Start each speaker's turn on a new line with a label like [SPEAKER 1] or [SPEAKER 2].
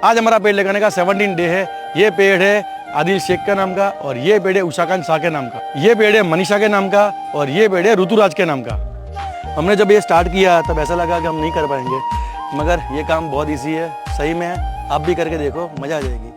[SPEAKER 1] आज हमारा पेड़ लगाने का 17 डे है। ये पेड़ है आदिल शेख का नाम का, और ये पेड़ है उषा खान शाह के नाम का, ये पेड़ है मनीषा के नाम का, और ये पेड़ है ऋतुराज के नाम का। हमने जब ये स्टार्ट किया तब ऐसा लगा कि हम नहीं कर पाएंगे, मगर ये काम बहुत ईजी है, सही में है। आप भी करके देखो, मज़ा आ जाएगी।